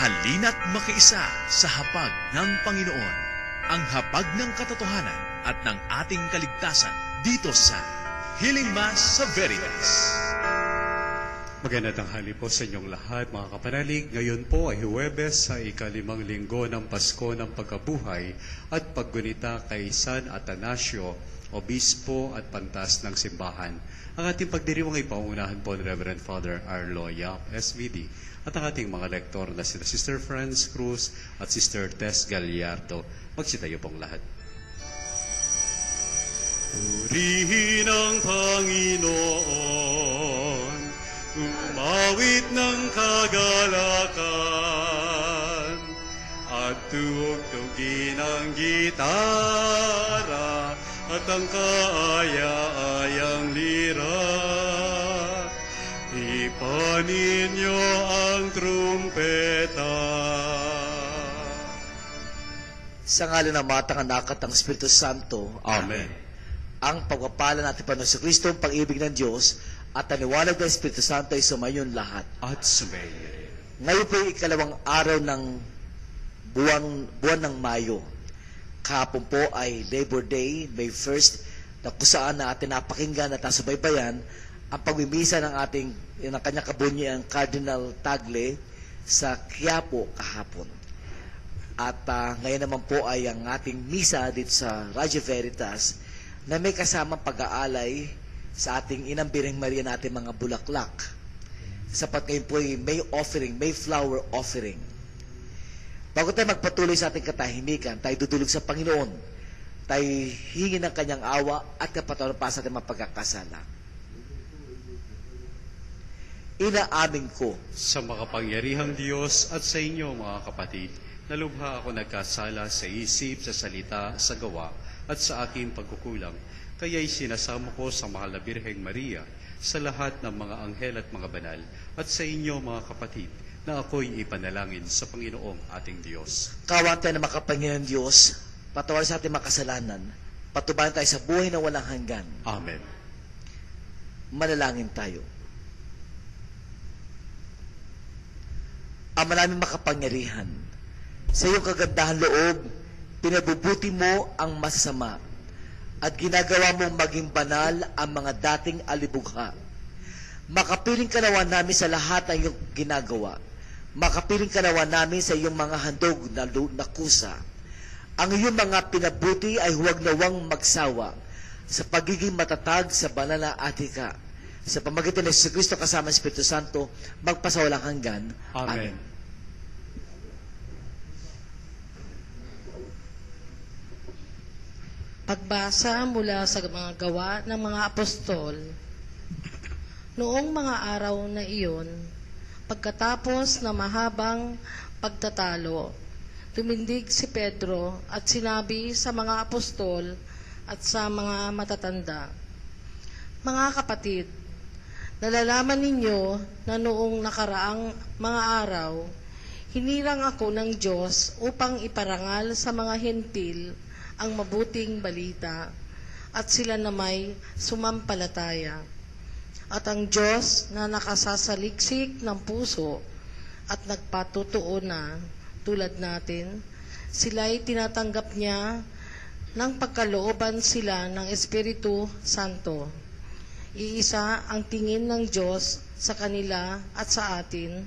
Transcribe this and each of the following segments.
Halina't makiisa sa hapag ng Panginoon, ang hapag ng katotohanan at ng ating kaligtasan dito sa Healing Mass sa Veritas. Magandang tanghali po sa inyong lahat, mga kapanalig. Ngayon po ay Huwebes sa ika-5 linggo ng Pasko ng Pagkabuhay at paggunita kay San Atanasio, Obispo at Pantas ng Simbahan. Ang ating pagdiriwang ay paunahan po ni Reverend Father Arlo Yap, SVD, at ang ating mga lektor na sina Sister Franz Cruz at Sister Tess Gallardo. Magsitayo pong lahat. Purihin ang Panginoon, umawit ng kagalakan, at tugtugin ang gitara at ang kaaya-ayang lira. Ipanin niyo ang trumpeta. Sa ngalan ng Ama, Anak at ng Espiritu Santo. Amen. Ang pagpapala natin pa ng Kristo, ang pag-ibig ng Diyos, at ang liwanag ng Espiritu Santo ay sumayon lahat. At sumayin rin. Ngayon po ay ikalawang araw ng buwan ng Mayo. Kahapon po ay Labor Day, May 1st, na kung saan natin napakinggan at nasubaybayan ang pagmimisa ng kanyang kabunyi, ang Cardinal Tagle sa Quiapo kahapon. At ngayon naman po ay ang ating misa dito sa Radio Veritas na may kasamang pag-aalay sa ating Inang Birheng Maria natin mga bulaklak. Sapat ngayon po ay may offering, may flower offering. Bago tayo magpatuloy sa ating katahimikan, tayo dudulog sa Panginoon. Tayo hingi ng kanyang awa at kapatawaran pa sa ating mga pagkakasala. Inaamin ko Sa makapangyarihang Diyos at sa inyo, mga kapatid, nalubha ako nagkasala sa isip, sa salita, sa gawa, at sa aking pagkukulang. Kaya'y sinasamo ko sa mahal na Birheng Maria, sa lahat ng mga anghel at mga banal, at sa inyo, mga kapatid, na ako'y ipanalangin sa Panginoong ating Diyos. kawan tayo na makapangyarihan ng Diyos, patawarin sa ating makasalanan, patubayan tayo sa buhay na walang hanggan. Amen. Manalangin tayo. Ama namin makapangyarihan, sa iyong kagandahan loob, pinabubuti mo ang masasama at ginagawa mong maging banal ang mga dating alibugha. Makapiling ka nawa namin sa lahat ng iyong ginagawa. Makapiling ka nawa namin sa iyong mga handog na kusa. Ang iyong mga pinabuti ay huwag nawang magsawa sa pagiging matatag sa banal na atika. Sa pamagitan ng Jesus Cristo kasama ng Espiritu Santo, magpasawalang hanggan. Amen. Pagbasa mula sa mga gawa ng mga apostol. Noong mga araw na iyon, pagkatapos na mahabang pagtatalo, tumindig si Pedro at sinabi sa mga apostol at sa mga matatanda, "Mga kapatid, nalalaman ninyo na noong nakaraang mga araw, hinirang ako ng Diyos upang iparangal sa mga hentil ang mabuting balita at sila na may sumampalataya. At ang Diyos na nakasasaliksik ng puso at nagpatutuo na tulad natin, sila'y tinatanggap niya ng pagkalooban sila ng Espiritu Santo. Iisa ang tingin ng Diyos sa kanila at sa atin.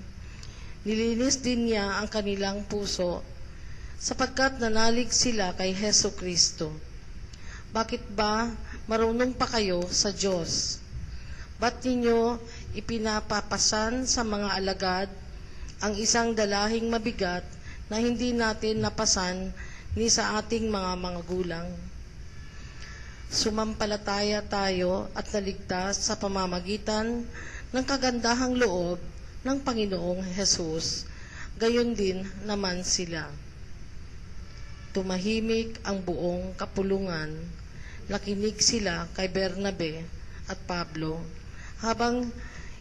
Nilinis din niya ang kanilang puso sapagkat nanalig sila kay Hesu Kristo. Bakit ba marunong pa kayo sa Diyos? Ba't ninyo ipinapapasan sa mga alagad ang isang dalahing mabigat na hindi natin napasan ni sa ating mga magulang? Sumampalataya tayo at naligtas sa pamamagitan ng kagandahang loob ng Panginoong Hesus. Gayon din naman sila. Tumahimik ang buong kapulungan. Nakinig sila kay Bernabe at Pablo habang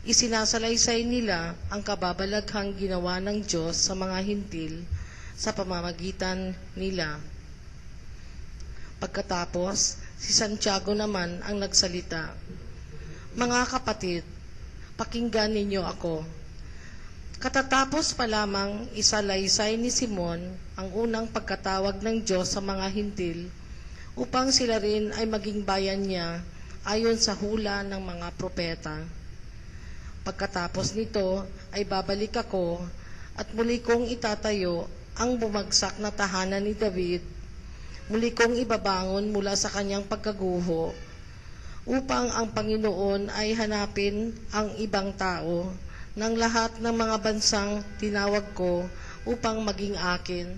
isinasalaysay nila ang kababalaghang ginawa ng Diyos sa mga hintil sa pamamagitan nila. Pagkatapos, si Santiago naman ang nagsalita, "Mga kapatid, pakinggan ninyo ako. Katatapos pa lamang isalaysay ni Simon ang unang pagkatawag ng Diyos sa mga hintil upang sila rin ay maging bayan niya ayon sa hula ng mga propeta. Pagkatapos nito ay babalik ako at muli kong itatayo ang bumagsak na tahanan ni David. Muli kong ibabangon mula sa kanyang pagkaguho upang ang Panginoon ay hanapin ang ibang tao ng lahat ng mga bansang tinawag ko upang maging akin.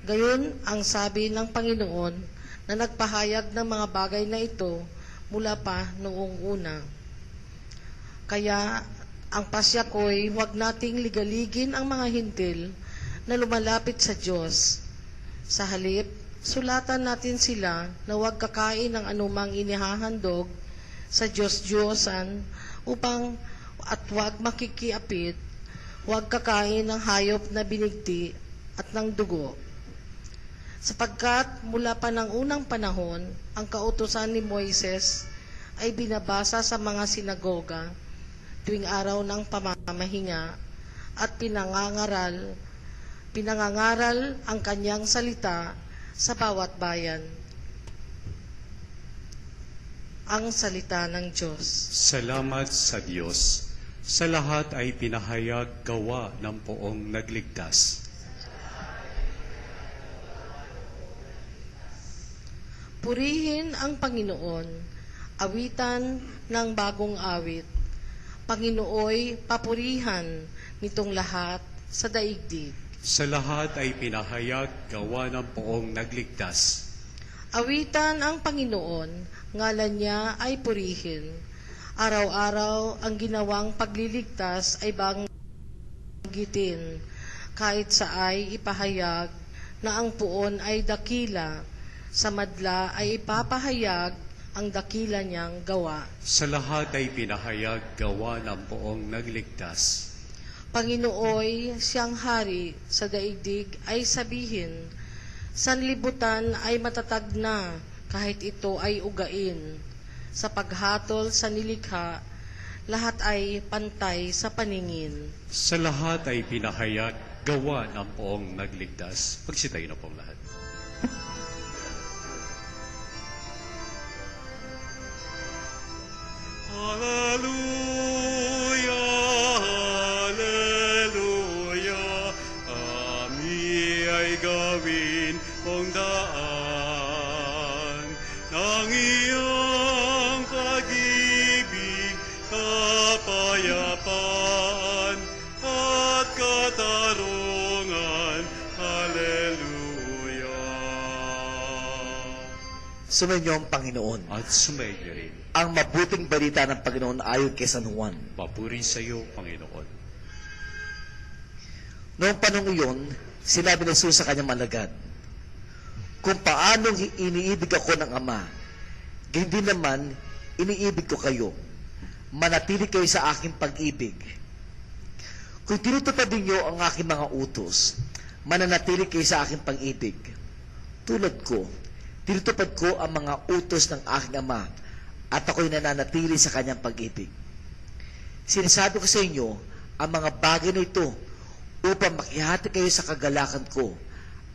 Gayon ang sabi ng Panginoon na nagpahayag ng mga bagay na ito mula pa noong una. Kaya ang pasya ko'y huwag nating ligaligin ang mga hintil na lumalapit sa Diyos. Sa halip, sulatan natin sila na huwag kakain ng anumang inihahandog sa Diyos-Diyosan upang at huwag makikiapit, huwag kakain ng hayop na binigti at ng dugo. Sapagkat mula pa ng unang panahon, ang kautusan ni Moises ay binabasa sa mga sinagoga tuwing araw ng pamamahinga at pinangangaral ang kanyang salita sa bawat bayan. Ang salita ng Diyos. Salamat sa Diyos. Sa lahat ay pinahayag gawa ng poong nagligtas. Purihin ang Panginoon, awitan ng bagong awit. Panginooy papurihan nitong lahat sa daigdig. Sa lahat ay pinahayag gawa ng poong nagligtas. Awitan ang Panginoon, ngalan niya ay purihin. Araw-araw ang ginawang pagliligtas ay banggitin, kahit sa ay ipahayag na ang puon ay dakila, sa madla ay ipapahayag ang dakila niyang gawa. Sa lahat ay pinahayag gawa ng poong nagligtas. Panginooy siyang hari sa daigdig ay sabihin, sanlibutan ay matatag na kahit ito ay ugain. Sa paghatol sa nilikha, lahat ay pantay sa paningin. Sa lahat ay pinahayag gawa ng poong nagligtas. Pagsitayo na pong lahat. Hallelujah, hallelujah, kami ay gawin mong daan ng iyong pag-ibig, kapayapaan at katarungan. Hallelujah. Sumainyo ang Panginoon. At sumainyo rin. Ang mabuting balita ng Panginoon ayon kay San Juan. Papuri sa iyo, Panginoon. Noong panong iyon, sinabi ng Jesus sa kanyang alagad, kung paano iniibig ako ng Ama, hindi naman iniibig ko kayo. Manatili kayo sa aking pag-ibig. Kung tinutupad ninyo ang aking mga utos, mananatili kayo sa aking pag-ibig. Tulad ko, tinutupad ko ang mga utos ng aking Ama, at ako'y nananatili sa kanyang pag-ibig. Sinasabi ko sa inyo ang mga bagay na ito upang makihati kayo sa kagalakan ko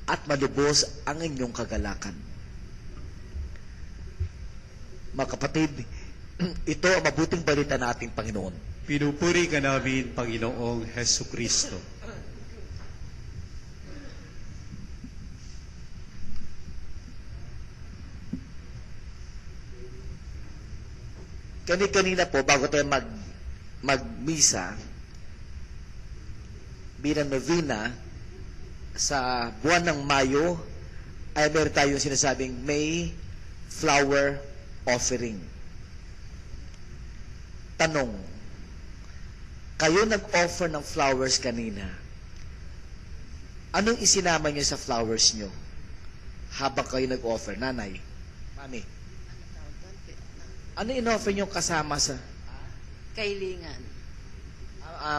at malubos ang inyong kagalakan. Mga kapatid, ito ang mabuting balita ng ating Panginoon. Pinupuri ka namin, Panginoong Hesu Kristo. Kanina po, bago tayo magmisa, bilang novena, sa buwan ng Mayo, ay meron tayong sinasabing May Flower Offering. Tanong, kayo nag-offer ng flowers kanina. Anong isinama nyo sa flowers nyo habang kayo nag-offer? Nanay, mami, ano in-offer nyo kasama sa Kailingan.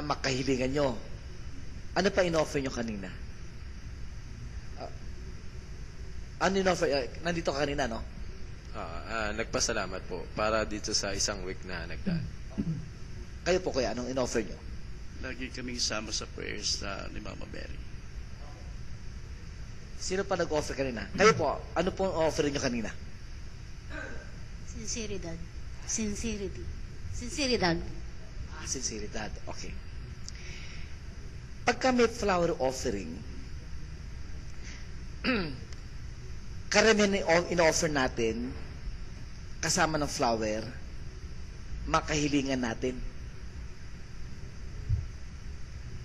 makahilingan nyo? Ano pa in-offer nyo kanina? Ano in-offer? Nandito ka kanina, no? Nagpasalamat po para dito sa isang week na nagdaan. Kayo po kuya, anong in-offer nyo? lagi kaming sama sa prayers ni Mama Mary. Sino pa nag-offer kanina? Kayo po, ano po ang offer niyo kanina? Sinceridad. Sincerity. Sinceridad. Sinceridad. Okay. Pagka may flower offering, karamihan in-offer natin, kasama ng flower, makahilingan natin.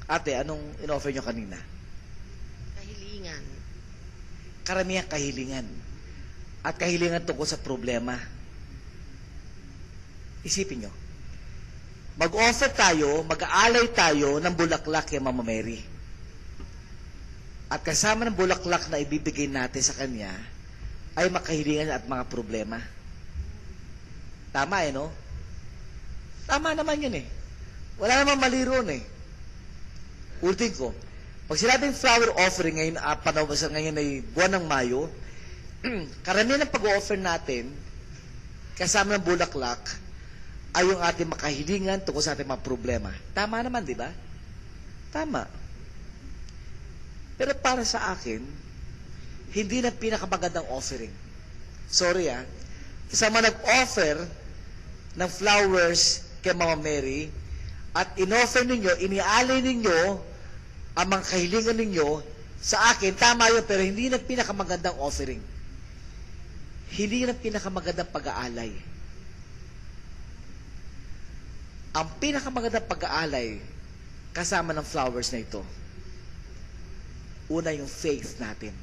Ate, anong in-offer nyo kanina? Kahilingan. Karamihan kahilingan. At kahilingan tungkol sa problema. Isipin nyo. Mag-offer tayo, mag-aalay tayo ng bulaklak kay Mama Mary. At kasama ng bulaklak na ibibigay natin sa kanya ay makahilingan at mga problema. Tama no? Tama naman yun Wala namang mali ron Ulitin ko, pag sinabing flower offering ngayon, ngayon ay buwan ng Mayo, karamihan ng pag-offer natin, kasama ng bulaklak, ay yung ating makahilingan tungkol sa ating mga problema. Tama naman, di ba? Tama. Pero para sa akin, hindi na pinakamagandang offering. Sorry sa mga nag-offer ng flowers kay Mama Mary, at in-offer ninyo, inialay ninyo ang mga kahilingan ninyo sa akin, tama yun, pero hindi na pinakamagandang offering. Hindi na pinakamagandang pag-aalay. Ang pinakamagandang pag-aalay kasama ng flowers na ito, una yung faith natin.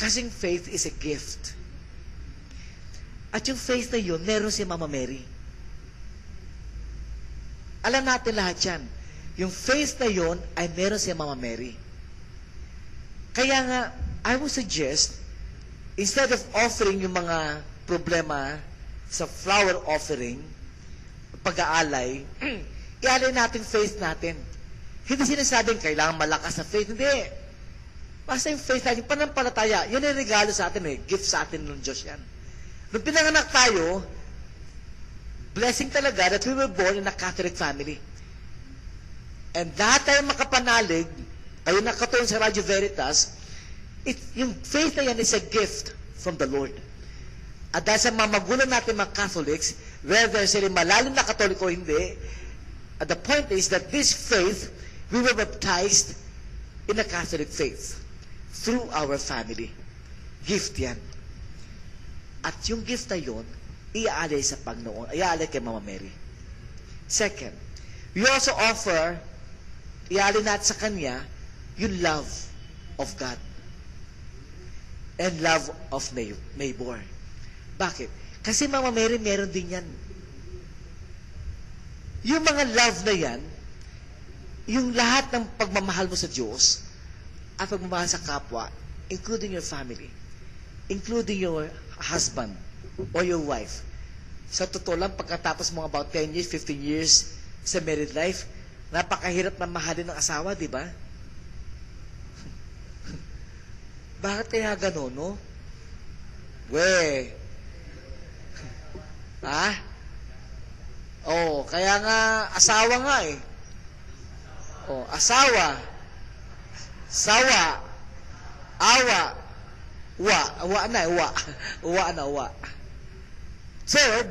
Kasing faith is a gift. At yung faith na yun, meron si Mama Mary. Alam natin lahat yan. Yung faith na yun ay meron si Mama Mary. Kaya nga, I would suggest, instead of offering yung mga problema sa flower offering, pag-aalay, ialay natin faith natin. Hindi sinasabing kailangan malakas na faith. Hindi. Basta yung faith natin, panampalataya, yun ay regalo sa atin gift sa atin ng Diyos yan. Nung pinanganak tayo, blessing talaga that we were born in a Catholic family. And lahat tayo makapanalig, kayo nakatulong sa Radio Veritas, yung faith na yan is a gift from the Lord. At dahil sa mga magulang natin mga Catholics, whether sila malalim na Katoliko o hindi, at the point is that this faith, we were baptized in a Catholic faith through our family. Gift yan. At yung gift na yun, iaalay sa Panginoon, iaalay kay Mama Mary. Second, we also offer, iaalay natin sa Kanya, yung love of God and love of neighbor. Bakit? Kasi Mama Mary, meron din yan. Yung mga love na yan, yung lahat ng pagmamahal mo sa Diyos at pagmamahal sa kapwa, including your family, including your husband or your wife. Sa totoo lang, pagkatapos mo about 10 years, 15 years sa married life, napakahirap na mahalin ng asawa, di ba? Bakit kaya gano'n, no? Kaya nga, asawa nga asawa, sawa, awa, uwa. Third,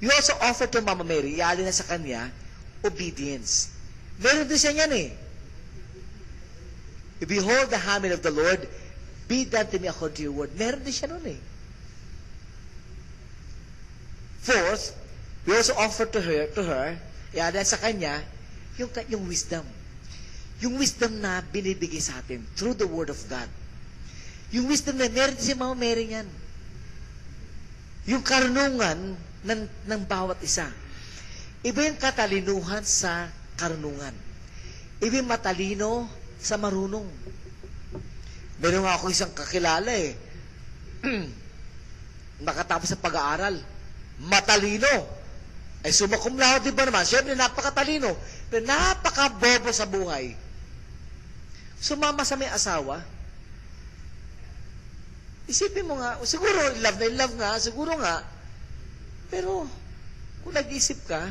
you also offer to Mama Mary, iaalin na sa Kanya, obedience. Meron din siya yan Behold the handmaid of the Lord, be done to me according to your word. Meron din siya nun Fourth, we also offer to her, iaalin sa Kanya, yung wisdom. Yung wisdom na binibigay sa atin through the word of God. Yung wisdom na meron din si Mama Mary yan. Yung karunungan ng bawat isa. Iba yung katalinuhan sa karunungan. Iba yung matalino sa marunong. Meron nga ako isang kakilala nakatapos sa pag-aaral. Matalino. Ay summa cum laude, di ba naman? Siyempre, napakatalino. Pero napakabobo sa buhay. Sumama sa may asawa. Isipin mo nga, siguro love nga, siguro nga. Pero, kung nag-isip ka,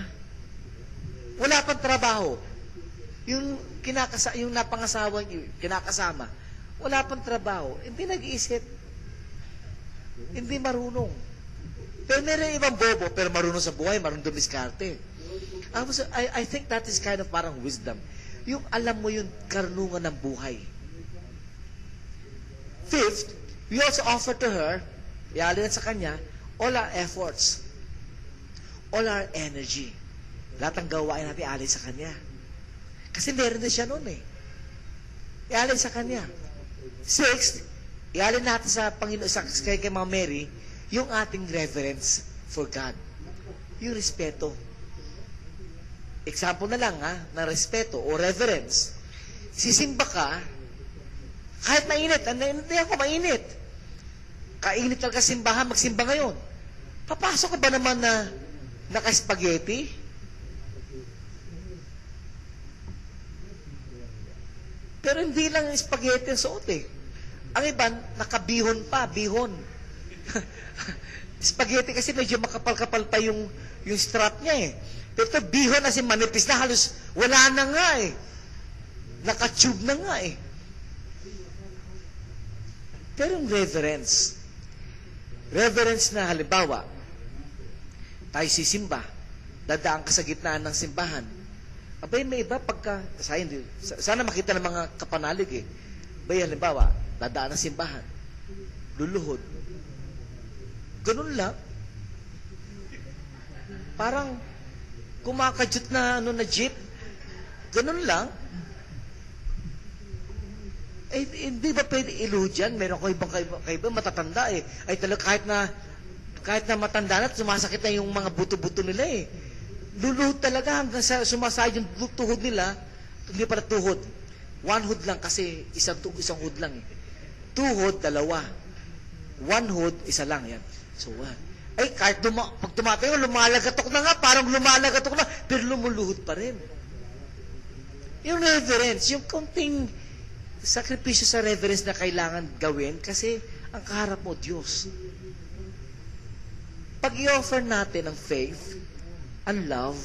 Wala pang trabaho. Yung yung napangasawa niyo, kinakasama, wala pang trabaho. Hindi nag-iisip. Hindi marunong. Pero meron ibang bobo, pero marunong sa buhay, marunong dumiskarte. I think that is kind of parang wisdom. Yung alam mo yung karunungan ng buhay. Fifth, we also offer to her, ialin sa kanya, all our efforts, all our energy. Lahat ng gawain natin, ialin sa kanya. Kasi meron din siya noon eh. Ialin sa kanya. Sixth, ialin natin sa Panginoon, kay Mama Mary, yung ating reverence for God. Yung respeto. Example na lang ng respeto o reverence. Sisimba ka, kahit mainit, hindi ako mainit. Kainit talaga simbahan, magsimba ngayon. Papasok ka ba naman na naka-spaghetti? Pero hindi lang spaghetti ang suot eh. Ang iba, nakabihon pa, bihon. Spaghetti kasi medyo makapal-kapal pa yung strap niya eh. Pero ito, bihon kasi manipis na, halos wala na nga eh. Naka-tube na nga eh. Pero yung reverence na halimbawa, tayo sisimba, dadaan ka sa gitnaan ng simbahan. Abay, may iba pagka, sana makita ng mga kapanalig eh. Abay, halimbawa, dadaan ng simbahan, luluhod. Ganun lang. Parang kumakadyot na jeep. Ganun lang. Eh, hindi ba pwede iluhod yan? Meron ko ibang matatanda eh. Ay talaga kahit na matanda na, sumasakit na yung mga buto-buto nila eh. Luluhod talaga hanggang sa sumasayad yung tuhod nila. Hindi pala tuhod. One hood lang kasi isang hood lang eh. Tuhod, dalawa. One hood, isa lang yan. So, ay kahit pag tumatayo, lumalagatok na nga, parang lumalagatok na, pero lumuluhod pa rin. Yung reverence, yung konting sakripisyo sa reverence na kailangan gawin kasi ang kaharap mo, Diyos. Pag i-offer natin ang faith, ang love,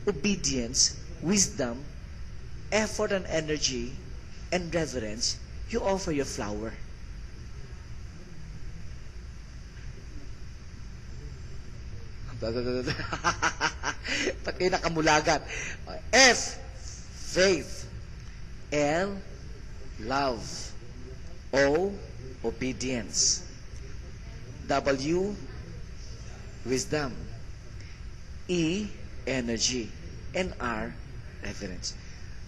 obedience, wisdom, effort and energy, and reverence, you offer your flower. Pati nakamulagan. F, faith. L, love. O, obedience. W, wisdom. E, energy. And R, reverence.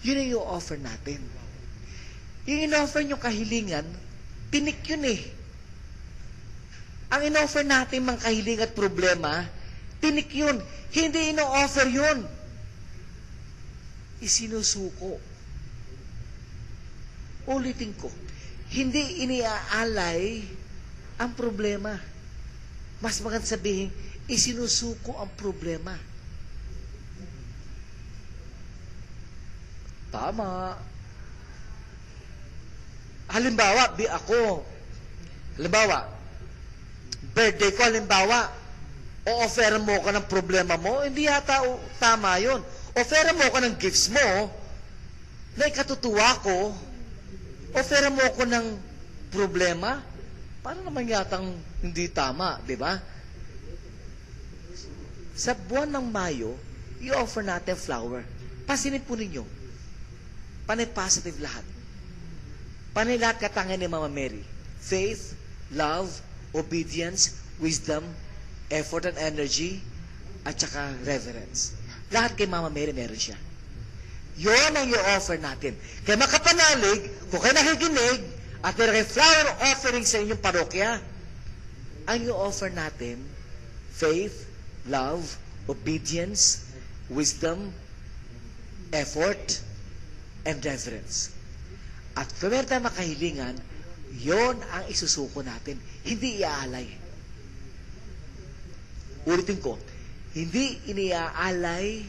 Yun yung offer natin. Yung in-offer nyo kahilingan, pinik yun eh. Ang in-offer natin mga kahilingan at problema, tinik yun. Hindi ino-offer yun. Isinusuko. Ulitin ko. Hindi iniaalay ang problema. Mas maganda sabihin, isinusuko ang problema. Tama. Halimbawa, birthday ko, halimbawa, o-offer mo ka ng problema mo, hindi yata tama yun. Offer mo ka ng gifts mo, na ikatutuwa ko, offer mo ko ng problema, para naman yatang hindi tama, di ba? Sa buwan ng Mayo, i-offer natin flower. Pasinip po ninyo. Panay positive lahat. Panay lahat katangan ni Mama Mary. Faith, love, obedience, wisdom, effort and energy, at saka reverence. Lahat kay Mama Mary meron siya. Yun ang i-offer natin. Kaya makapanalig, kung kayo nakikinig, at meron kayo flower offering sa inyong parokya, ang i-offer natin, faith, love, obedience, wisdom, effort, and reverence. At kung meron tayong makahilingan, yon ang isusuko natin. Hindi iaalay. Ulitin ko, hindi iniaalay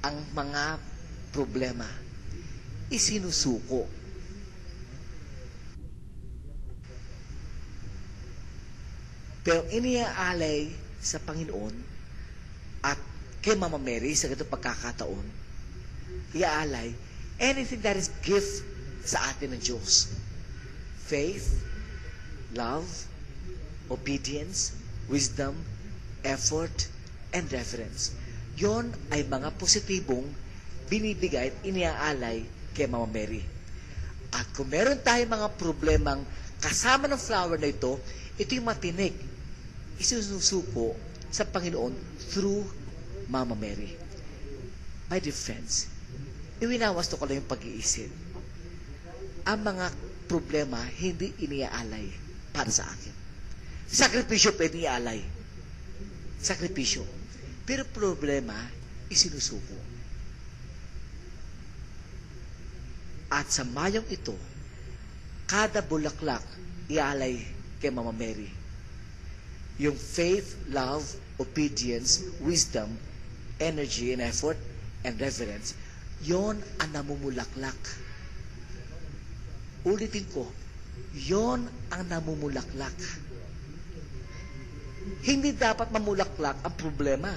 ang mga problema. Isinusuko. Pero iniaalay sa Panginoon at kay Mama Mary sa ganitong pagkakataon, iaalay anything that is gift sa atin ng Diyos. Faith, love, obedience, wisdom, effort, and reverence. Yon ay mga positibong binibigay at iniaalay kay Mama Mary. At kung meron tayong mga problemang kasama ng flower na ito, ito yung matinik. Isusuko sa Panginoon through Mama Mary. My dear friends, iwinawas ko lang yung pag-iisip. Ang mga problema hindi iniaalay para sa akin. Sakripisyo pwede ialay. Sakripisyo. Pero problema, isinusuko. At sa mayong ito, kada bulaklak ialay kay Mama Mary. Yung faith, love, obedience, wisdom, energy and effort, and reverence, yon ang namumulaklak. Ulitin ko, yon ang namumulaklak. Hindi dapat mamulaklak ang problema.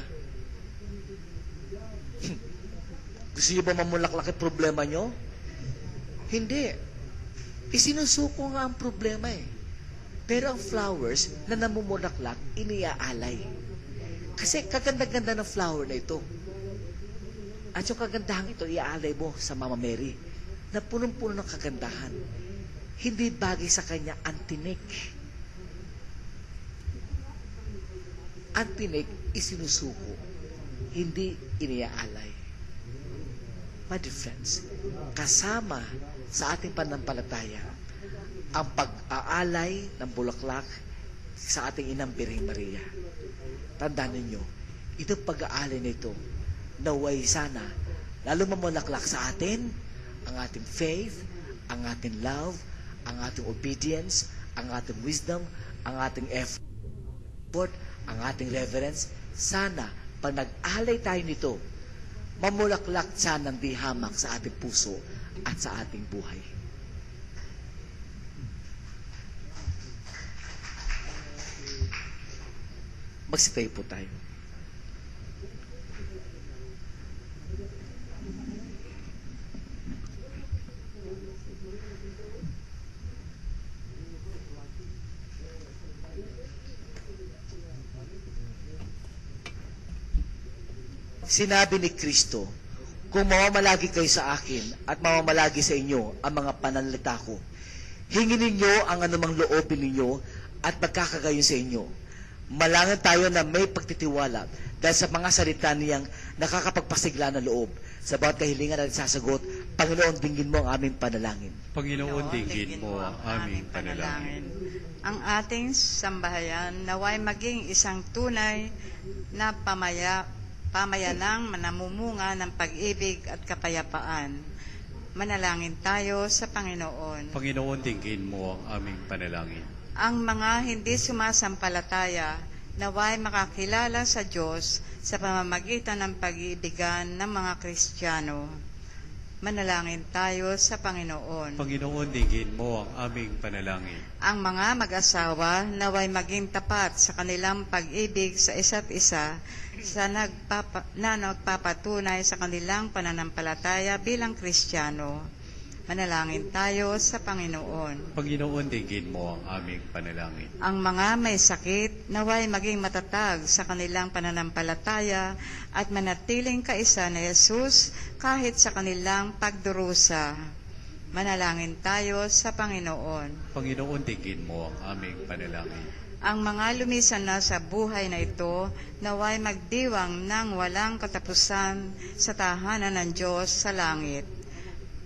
Gusto niyo ba mamulaklak ang problema nyo? Hindi. Isinusuko nga ang problema eh. Pero ang flowers na namumulaklak, iniaalay. Kasi kaganda-ganda ng flower na ito. At yung kagandahan ito, iaalay mo sa Mama Mary na punong-puno ng kagandahan. Hindi bagay sa kanya ang tinik. Ang tinik, isinusuko. Hindi iniaalay. My dear friends, kasama sa ating pananampalataya ang pag-aalay ng bulaklak sa ating Inang Birheng Maria. Tandaan ninyo, itong pag-aalay nito, naway sana, lalo mamulaklak sa atin, ang ating faith, ang ating love, ang ating obedience, ang ating wisdom, ang ating effort, ang ating reverence. Sana, pag nag-alay tayo nito, mamulaklak sana ng di hamak sa ating puso at sa ating buhay. Magsitayo po tayo. Sinabi ni Kristo, kung mamamalagi kayo sa akin at mamamalagi sa inyo ang mga pananalita ko, hingin ninyo ang anumang loobin ninyo at magkakagayon sa inyo. Malangan tayo na may pagtitiwala dahil sa mga salita niyang nakakapagpasigla ng loob. Sa bawat kahilingan na sasagot, Panginoon, dinggin mo ang aming panalangin. Panginoon, dinggin mo ang aming panalangin. Ang ating sambahayan naway maging isang tunay na pamayanang namumunga ng pag-ibig at kapayapaan. Manalangin tayo sa Panginoon. Panginoon, dinggin mo ang aming panalangin. Ang mga hindi sumasampalataya naway makakilala sa Diyos sa pamamagitan ng pag-iibigan ng mga Kristiyano. Manalangin tayo sa Panginoon. Panginoon, dinggin mo ang aming panalangin. Ang mga mag-asawa naway maging tapat sa kanilang pag-ibig sa isa't isa na nagpapatunay sa kanilang pananampalataya bilang Kristiyano. Manalangin tayo sa Panginoon. Panginoon, dinggin mo ang aming panalangin. Ang mga may sakit naway maging matatag sa kanilang pananampalataya at manatiling kaisa na Jesus kahit sa kanilang pagdurusa. Manalangin tayo sa Panginoon. Panginoon, dinggin mo ang aming panalangin. Ang mga lumisan na sa buhay na ito naway magdiwang ng walang katapusan sa tahanan ng Diyos sa langit.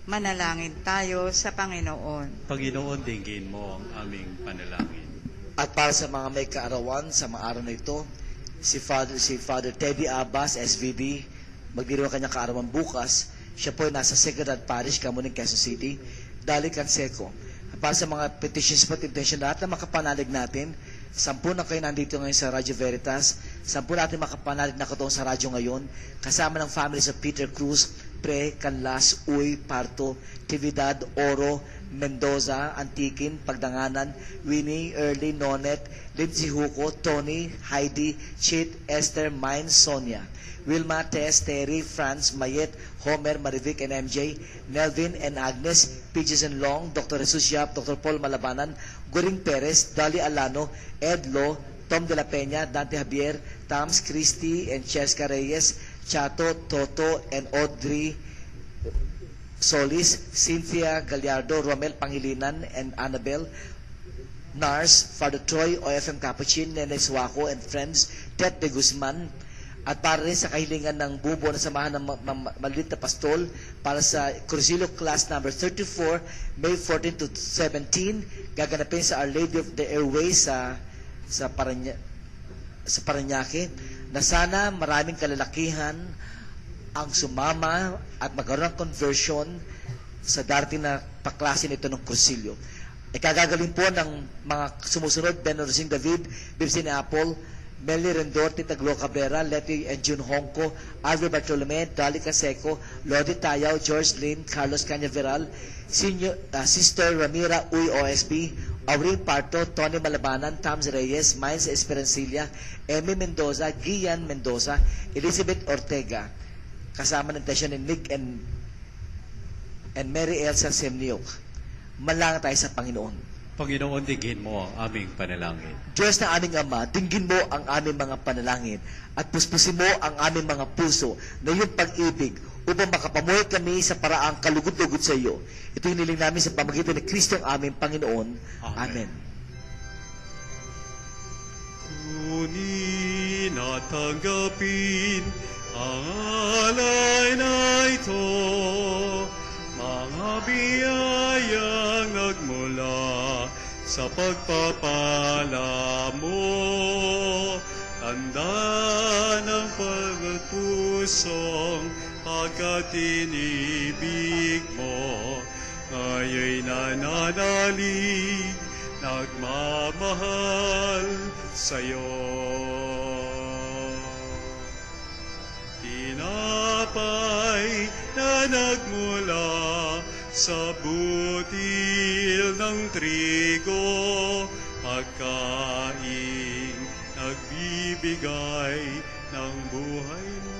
Manalangin tayo sa Panginoon. Panginoon, dinggin mo ang aming panalangin. At para sa mga may kaarawan sa mga araw na ito, si Father Teddy Abbas, SVD, magdiriwang kanyang kaarawan bukas. Siya po ay nasa Secretariat Parish, Kamuning, Quezon City, Dali Canseco. At para sa mga petitions at intention lahat na makapanalig natin, 10 na kayo nandito ngayon sa Radyo Veritas, 10 natin makapanalig na katong sa radyo ngayon, kasama ng families of Peter Cruz, Pre, Canlas, Uy, Parto, Tividad, Oro, Mendoza, Antiquin, Pagdanganan, Winnie, Early, Nonet, Lindsay Huco, Tony, Heidi, Chit, Esther, Mine, Sonia, Wilma, Tess, Terry, Franz, Mayet, Homer, Marivic, and MJ, Nelvin and Agnes, Peaches and Long, Dr. Jesus Yap, Dr. Paul Malabanan, Goring Perez, Dali Alano, Ed Lo, Tom de la Peña, Dante Javier, Tams, Christy, and Cheska Reyes, Chato, Toto, and Audrey Solis, Cynthia Gallardo, Romel Pangilinan, and Annabel, Nars, Father Troy, OFM Capuchin, Nene Suaco, and friends, Tet de Guzman, at para rin sa kahilingan ng bubo na samahan ng maliit na pastol para sa Cursillo Class number 34, May 14 to 17, gaganapin sa Our Lady of the Airways sa Parañaque, na sana maraming kalalakihan ang sumama at magkaroon ng conversion sa darating na paklase nito ng Cursillo. Ikagagaling po ng mga sumusunod: Ben Rosing David, Bibsine Apple, Melly Rendor, Tita Glo Cabrera, Letty and June Hongko, Alvin Bartolome, Dali Caseco, Lodi Tayaw, George Lin, Carlos Cañaveral, Sister Ramira Uy OSB, Aurin Parto, Tony Malabanan, Tams Reyes, Miles Esperancilla, Emmy Mendoza, Gian Mendoza, Elizabeth Ortega, kasama ng tasyon ni Nick and Mary Elsa Semniok. Malanga tayo sa Panginoon. Panginoon, dinggin mo ang aming panalangin. Diyos na aming Ama, dinggin mo ang aming mga panalangin at puspusin mo ang aming mga puso na iyong pag-ibig upang makapamuhay kami sa paraang kalugod-lugod sa iyo. Ito hiniling namin sa pamagitan ni Kristo ang aming Panginoon. Amen. Kunin at tanggapin ang alay na ito, mga biyayang nagmula sa pagpapala mo, tanda ng pagpusong pagkatinibig mo, ngayon'y nananalig, nagmamahal sa'yo. Tinapay na nagmula sa butil ng trigo, pagkaing nagbibigay ng buhay mo.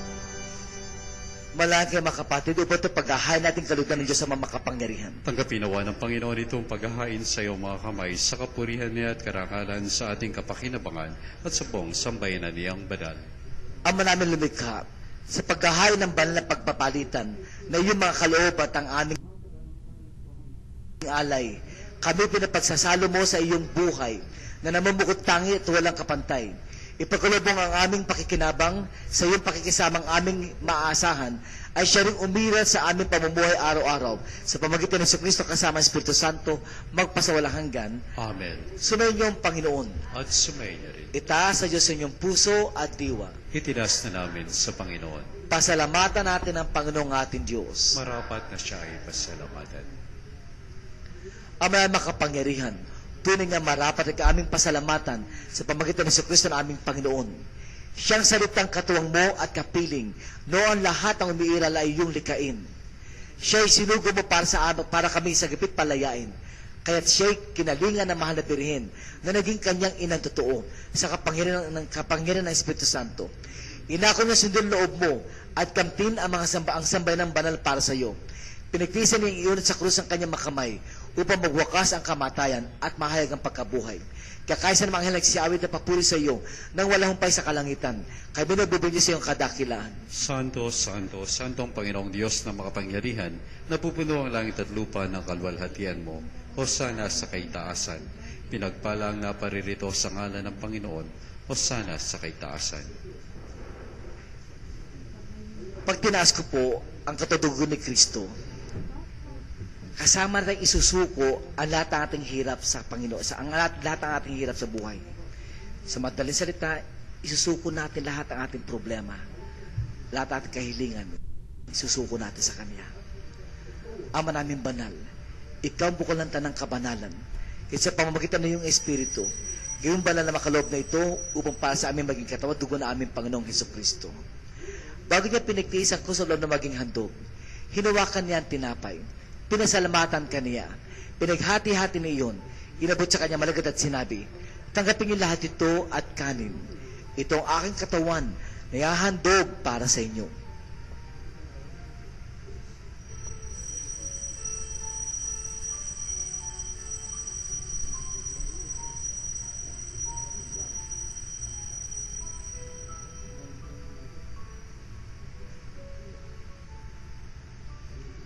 Malaki mga kapatid, upang ito paghahain natin kalutan ng Diyos sa mga makapangyarihan. Tanggapin nawa ng Panginoon itong paghahain sa iyong mga kamay sa kapurihan niya at karangalan sa ating kapakinabangan at sa buong sambayanan niyang badal. Ama namin lumikha, sa paghahain ng banal na pagpapalitan na iyong mga kaloob at ang aming alay, kami pinapagsasalo mo sa iyong buhay na namumukot tangi at walang kapantay. Ipagkaloob mo ang aming pakikinabang sa iyong pakikisamang aming maaasahan ay siya ring umiral sa aming pamumuhay araw-araw sa pamagitan ng Jesucristo kasama ang Espiritu Santo magpasawalang hanggan. Amen. Sumayin niyo ang Panginoon. At sumayin niyo rin. Itaas sa Diyos sa inyong puso at diwa. Itinas na namin sa Panginoon. Pasalamatan natin ang Panginoong ating Diyos. Marapat na siya ay pasalamatan. Ama na makapangyarihan, tunay nga marapat ang aming pasalamatan sa pamagitan ng Jesucristo na aming Panginoon. Siyang salitang katuwang mo at kapiling, noon lahat ang umiiral ay iyong likain. Siya'y sinugo mo para kami sa gipit palayain. Kaya't siya'y kinalingan ng mahal na Birhen na naging kanyang inang totoo sa kapangyarihan ng Espiritu Santo. Inako niya sundin loob mo at kamtin ang ang sambay ng banal para sa iyo. Pinagtiisan niya iyon sa krus ang kanyang makamay upang magwakas ang kamatayan at mahayag ang pagkabuhay. Kakaisa ng mga anghel nagsiawit na papuri sa iyo nang walang humpay sa kalangitan. Kaya binagbubindi sa iyong kadakilaan. Santo, Santo, Santo ang Panginoong Diyos na makapangyarihan, napupuno ang langit at lupa ng kalwalhatian mo. Hosana sa kaitaasan. Pinagpala ang naparirito sa ngalan ng Panginoon. Hosana sa kaitaasan. Pag tinaas ko po ang katutugon ni Kristo, kasama natin isusuko ang lahat ng ating hirap sa Panginoon, lahat ng ating hirap sa buhay. Sa madaling salita, isusuko natin lahat ng ating problema, lahat ng ating kahilingan, isusuko natin sa Kanya. Ama namin banal, ikaw ang bukal ng tanang kabanalan, kasi sa pamamagitan ng iyong Espiritu, gayong banal na makaloob na ito upang para sa aming maging katawan, dugo na aming Panginoong Hesukristo. Bago niya pinagtiis ang krus sa loob na maging handog, hinawakan niya ang tinapay. Pinasalamatan kaniya. Pinaghati-hati niya iyon. Inabot sa kanya malagad at sinabi, tanggapin niyo lahat ito at kanin. Ito ang aking katawan na ihahandog para sa inyo.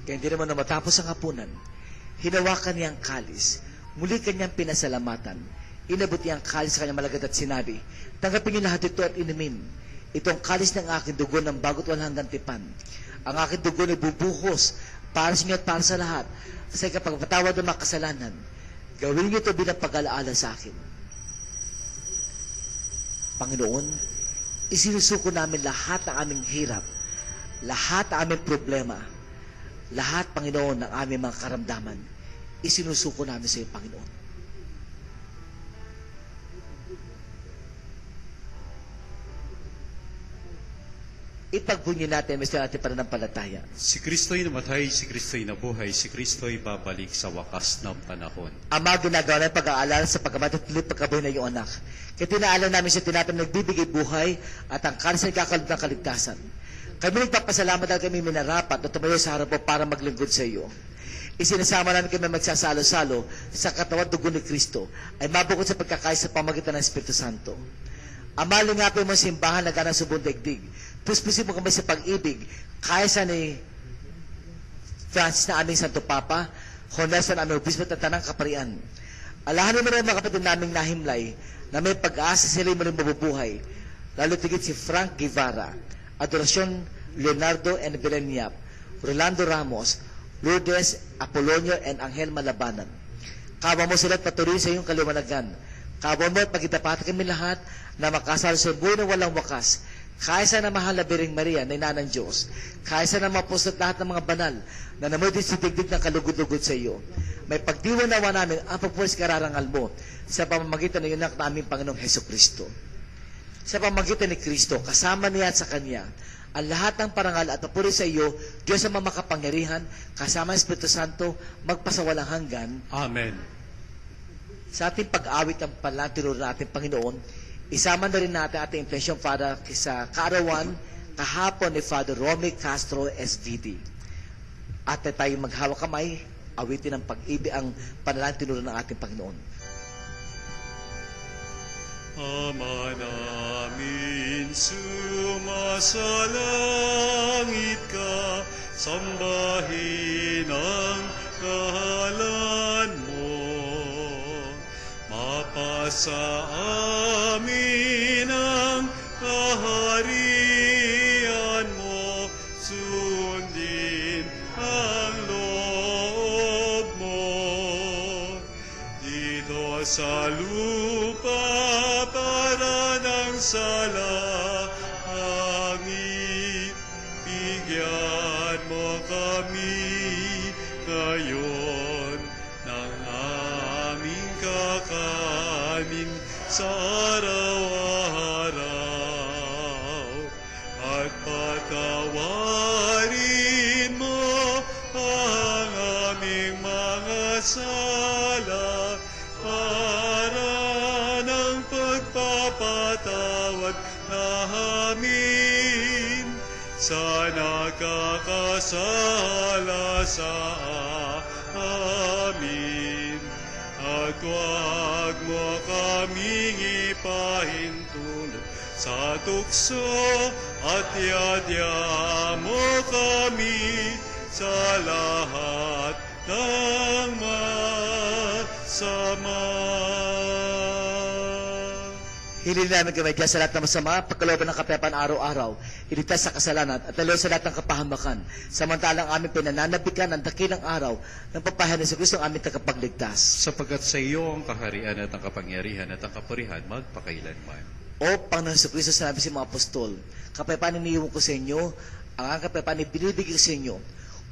Kaya hindi naman na matapos ang hapunan, hinawakan niya ang kalis, muli kanyang pinasalamatan, inabot niya ang kalis sa kanyang malagad at sinabi, tanggapin niyo lahat ito at inumin. Ito ang kalis ng aking dugo ng bago't walang hanggang tipan. Ang aking dugo ay bubuhos para sa inyo at para sa lahat sa ikapagpatawad ng mga kasalanan. Gawin niyo ito bilang pag-alaala sa akin. Panginoon, isinusuko namin lahat ng aming hirap, lahat ng aming problema, lahat, Panginoon, ng aming mga karamdaman, isinusuko namin sa iyo, Panginoon. Ipagpunyi natin, Mr. ating pananampalataya. Si Kristo'y namatay, si Kristo'y nabuhay, si Kristo'y babalik sa wakas ng panahon. Ama, ginagawa namin pag-aalala sa pagkamatay at tuloy pagkabuhay na iyong anak. Kaya tinaalam namin siya tinapin nagbibigay buhay at ang kanis ay kakalog ng kaligtasan. Kami nagpapasalamat dahil kami minarapat na tumayo sa harap mo para maglingkod sa iyo. Isinasama namin kami magsasalo-salo sa katawan dugo ni Kristo ay mabukod sa pagkakaisa sa pamagitan ng Espiritu Santo. Ama, lingapin mo ang simbahan na ganang subong daigdig. Puspusin mo kami sa pag-ibig kaysa ni Francis na aming Santo Papa, Jonas na aming obispo at tanang kaparian. Alahanin mo rin mga kapatid naming nahimlay na may pag-asa sila'y muling mabubuhay, lalo tigit si Frank Guevara, Adoracion Leonardo and Beleniap, Rolando Ramos, Lourdes Apolonio and Angel Malabanan. Kawa mo sila at patuloy sa iyong kaliwanagan. Kawa mo at pagkitapat kami lahat na makasal sa buhay na walang wakas, kaysa na mahal na Biring Maria na ina ng Diyos, kaysa na mapusot lahat ng mga banal na namoy din si digdig ng kalugod-lugod sa iyo. May pagdiwanawa namin ang pagpulis kararangal mo sa pamamagitan ng iyong naming Panginoong Heso Kristo. Sa pamamagitan ni Kristo, kasama niya at sa Kanya, ang lahat ng parangal at papuri sa iyo, Diyos ang mamakapangyarihan, kasama ng Espiritu Santo, magpasawalang hanggan. Amen. Sa ating pag-awit ang palatiro ng ating Panginoon, isama na rin natin ating intention para sa kaarawan kahapon ni Father Romy Castro SVD. At tayo maghawak kamay, awitin ang pag-ibig ang panalangin ng ating Panginoon. Ama namin, sumasalangit ka, sambahin ang kahalan mo. Mapasa amin ang kaharian mo, sundin ang loob mo. Dito sa lupa para ng salangit, bigyan mo kami ngayon ng aming kakanin sa araw-araw, at patawarin mo ang aming mga sala para ng pagpapatawad namin sa nakakasala sa amin. At huwag mo kaming ipahintulot sa tukso, at yadya mo kami sa lahat ng masama. Hilili namin kami dyan sa lahat ng masama, pagkalooban ng kapayapaan araw-araw, iligtas sa kasalanan at talo sa lahat ng kapahamakan. Samantalang aming pinananabikan ang dakilang araw ng papahanan sa Kristo ang aming tagapagligtas. Sapagkat sa iyo ang kaharian at ang kapangyarihan at ang kapurihan magpakailanman. O Panginoon sa Kristo, sinabi sa mga apostol, kapayapaan iniiwan ko sa inyo, ang kapayapaan ibinibigay ko sa inyo.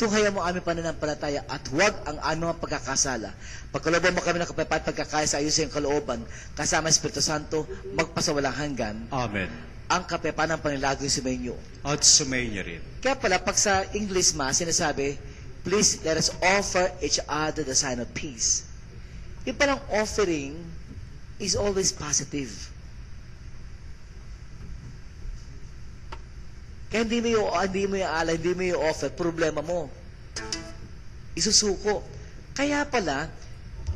Tunghaya mo aming pananampalataya at huwag ang aming mga pagkakasala. Pagkalooban mo kami ng kapayapaan at pagkakaya sa ayos sa iyong kalooban, kasama ang Espiritu Santo, magpasawalang hanggan. Amen. ang kapayapaan ng Panginoon sumainyo. at sumainyo rin. Kaya pala, pag sa English sinasabi, please let us offer each other the sign of peace. Yung palang offering is always positive. Kaya hindi mo i-alay, hindi mo i-offer, problema mo. Isusuko. Kaya pala,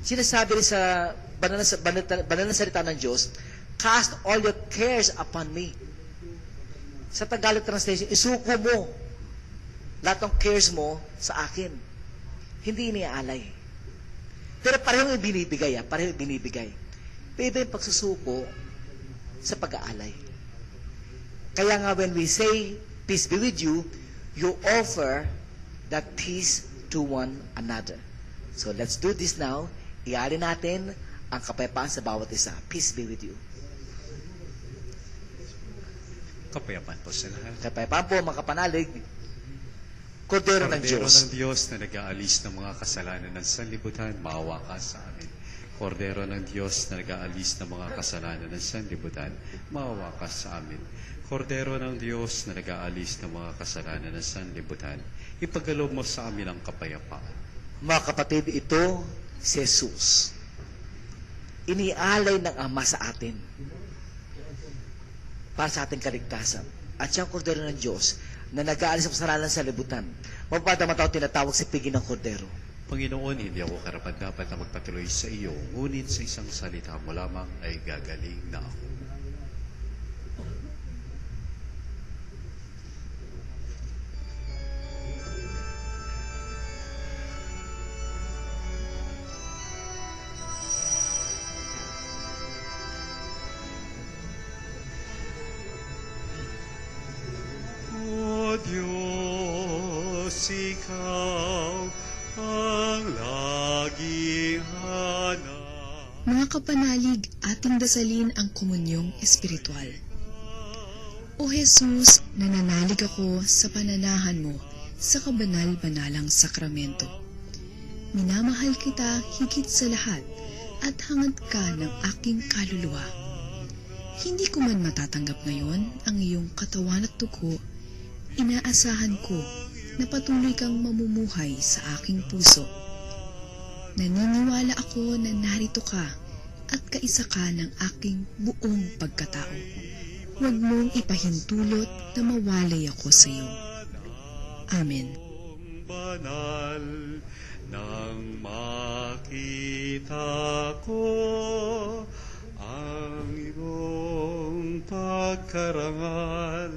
sinasabi rin sa banal na salita ng Diyos, cast all your cares upon me. Sa Tagalog translation, isuko mo lahat ng cares mo sa akin. Hindi iniaalay. Pero parehong ibinibigay, parehong ibinibigay. Pero yung pagsusuko sa pag-aalay. Kaya nga when we say, peace be with you, you offer that peace to one another. So let's do this now. Iaalay natin ang kapayapaan sa bawat isa. Peace be with you. Kapayapaan po sa lahat. Kapayapaan po, mga kapanalig. Kordero ng Kordero Diyos. ng Diyos na nag-aalis ng mga kasalanan ng sanlibutan, maawa ka sa amin. Kordero ng Diyos na nag-aalis ng mga kasalanan ng sanlibutan, maawa ka sa amin. Kordero ng Diyos na nag-aalis ng mga kasalanan ng sanlibutan, ipagkaloob mo sa amin ang kapayapaan. Mga kapatid, ito si Jesus. Inialay ng Ama sa atin para sa ating kaligtasan. At siyang kordero ng Diyos na nag-aalis ng kasalanan sa libutan. Mapapadama tao tinatawag si pigi ng kordero. Panginoon, hindi ako karapat-dapat na magpatuloy sa iyo, ngunit sa isang salita mo lamang ay gagaling na ako. O Diyos, ikaw ang laging hanap. Mga kapanalig, ating dasalin ang komunyong espiritual. O Jesus, nananalig ako sa pananahan mo sa kabanal-banalang sakramento. Minamahal kita higit sa lahat at hangad ka ng aking kaluluwa. Hindi ko man matatanggap ngayon ang iyong katawan at dugo, inaasahan ko na patuloy kang mamumuhay sa aking puso. Naniniwala ako na narito ka at kaisa ka ng aking buong pagkatao. Huwag mong ipahintulot na mawalay ako sa iyo. Amen. Banal nang makita ko ang iyong pagkarangal,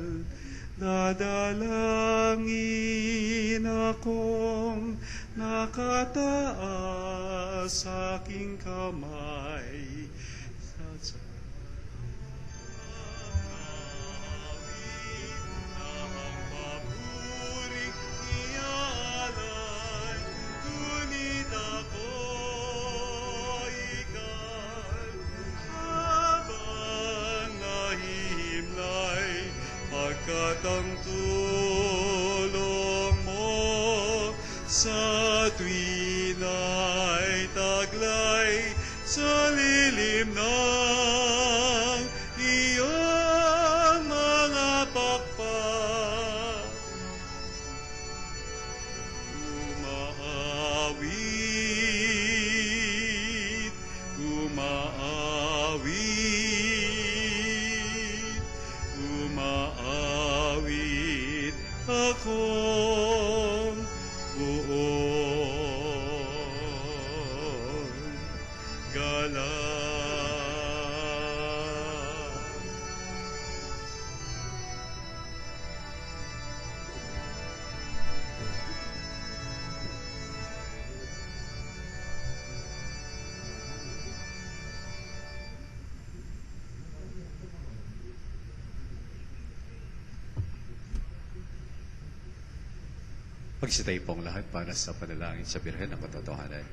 dadalangin akong nakataas sa aking kamay sa papuring ialay, ngunit ako'y ika'y habang nahihimlay, pagkat ang tulong mo sa tuwina'y taglay sa lilim ng iyong mga pakpak. Umaawit, umaawit, umaawit akong buong galang. Magsitayo pong lahat para sa panalangin sa Birhen ng Katotohanan.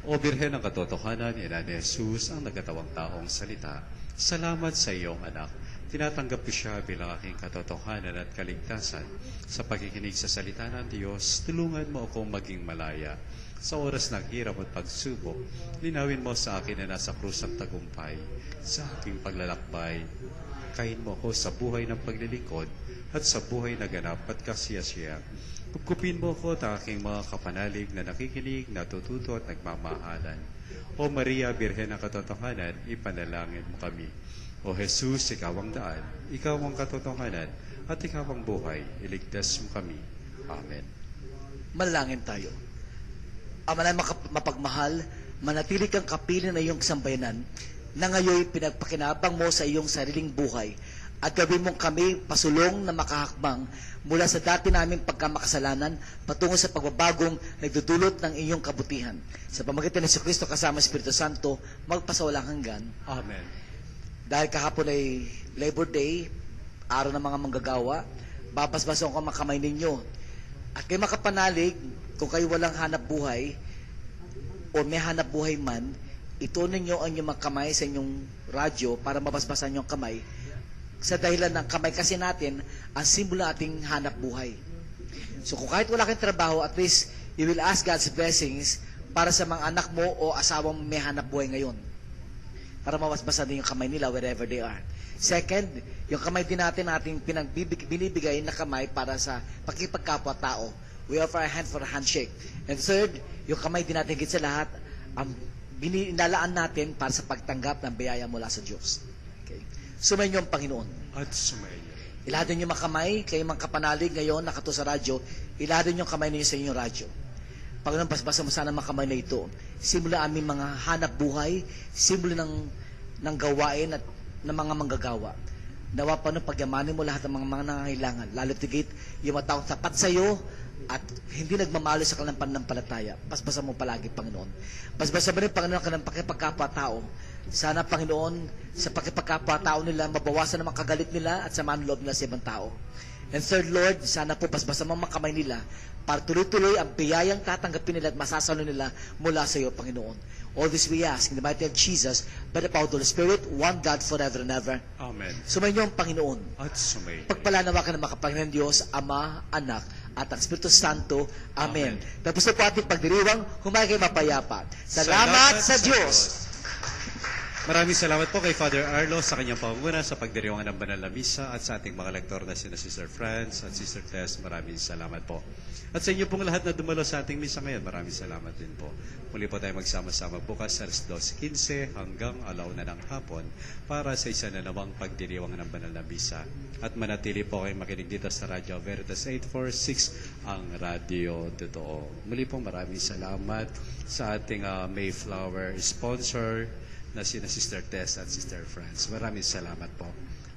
O Birhen ng Katotohanan, Ina ni Jesus, ang nagkatawang taong salita, salamat sa iyong anak. Tinatanggap ko siya bilang aking katotohanan at kaligtasan. Sa pakikinig sa salita ng Diyos, tulungan mo akong maging malaya. Sa oras ng hirap at pagsubok, linawin mo sa akin na nasa krus ang tagumpay. Sa aking paglalakbay, Kain mo ako sa buhay ng paglilingkod at sa buhay na ganap at kasiyasiya. Kupkupin mo ako at aking mga kapanalig na nakikinig, natututo at nagmamahalan. O Maria, Birhen ng katotohanan, ipanalangin mo kami. O Jesus, ikaw ang daan, ikaw ang katotohanan, at ikaw ang buhay, iligtas mo kami. Amen. Manalangin tayo. Ama na mapagmahal, manatili kang kapiling ng iyong sambayanan na ngayon pinagpakinabang mo sa iyong sariling buhay at gawin mong kami pasulong na makahakbang mula sa dati naming pagkamakasalanan patungo sa pagbabagong nagdudulot ng iyong kabutihan. Sa pamagitan ni Kristo kasama Espiritu Santo, magpasawalang hanggan. Amen. Dahil kahapon ay Labor Day, araw ng mga manggagawa, babasbason ko ang mga kamay ninyo. At kayo makapanalig, kung kayo walang hanap buhay, o may hanap buhay man, itunin nyo ang inyong mga kamay sa inyong radyo para mabasbasan yung kamay. Sa dahilan ng kamay kasi natin, ang simbolo ng ating hanap buhay. So kung kahit wala kang trabaho, at least you will ask God's blessings para sa mga anak mo o asawang may hanap buhay ngayon. Para mabasbasan din yung kamay nila wherever they are. Second, yung kamay din natin ating binibigay na kamay para sa pakipagkapwa-tao. We offer a hand for a handshake. And third, yung kamay din natin higit sa lahat, ang binilalaan natin para sa pagtanggap ng biyaya mula sa Diyos. Okay. Sumayin niyo ang Panginoon. At sumayin. Ilahadin niyo mga kamay, kayo mga kapanalig ngayon, nakato sa radyo, ilahadin niyo ang kamay niyo sa inyong radyo. Panginoon, basbasa mo sana mga kamay na ito. Simula aming mga hanap buhay, simula ng gawain at ng mga manggagawa. Nawa pa nung pagyamanin mo lahat ng mga nangangailangan, lalo tigit yung mga taong tapat sa iyo at hindi nagmamalo sa kanilang pananampalataya. Basbasa mo palagi, Panginoon. Basbasa mo rin, Panginoon, kanilang pakipagkapwa-tao. Sana, Panginoon, sa pakipagkapwa-tao nila, mabawasan ang mga kagalit nila at samahan loob nila sa ibang tao. And third, Lord, sana po basbasa mo mga kamay nila para tuloy-tuloy ang biyayang tatanggapin nila at masasalo nila mula sa iyo, Panginoon. All this we ask in the mighty name of Jesus, by the power of the Holy Spirit, one God forever and ever. Amen. Sumayin niyo ang Panginoon. At sumayin. Pagpalanawakan ng makapangyarihan Diyos, Ama, Anak, at ang Espiritu Santo. Amen. Tapos na po ating pagdiriwang, humayo kayo mapayapa. Salamat sa Diyos. Maraming salamat po kay Father Arlo sa kanyang pangunguna sa pagdiriwang ng banal na misa at sa ating mga lektor na sina Sister Franz at Sister Tess. Maraming salamat po. At sa inyo pong lahat na dumalo sa ating misa ngayon, maraming salamat din po. Muli po tayo magsama-sama bukas sa 12:15 hanggang 1:00 ng hapon para sa isa na namang pagdiriwang ng banal na misa. At manatili po kayo makinig dito sa Radyo Veritas 846, ang Radio Totoo. Muli po maraming salamat sa ating Mayflower sponsor na sina Sister Tess at Sister Franz. Maraming salamat po.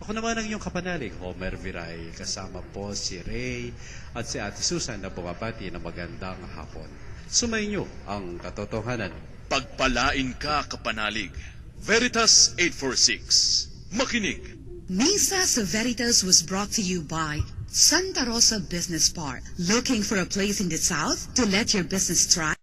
Ako naman ang iyong kapanalig, Homer Viray. Kasama po si Ray at si Ate Susan na bumabati ng magandang hapon. Sumayin niyo ang katotohanan. Pagpalain ka, kapanalig. Veritas 846. Makinig. Misa sa Veritas was brought to you by Santa Rosa Business Park. Looking for a place in the South to let your business thrive?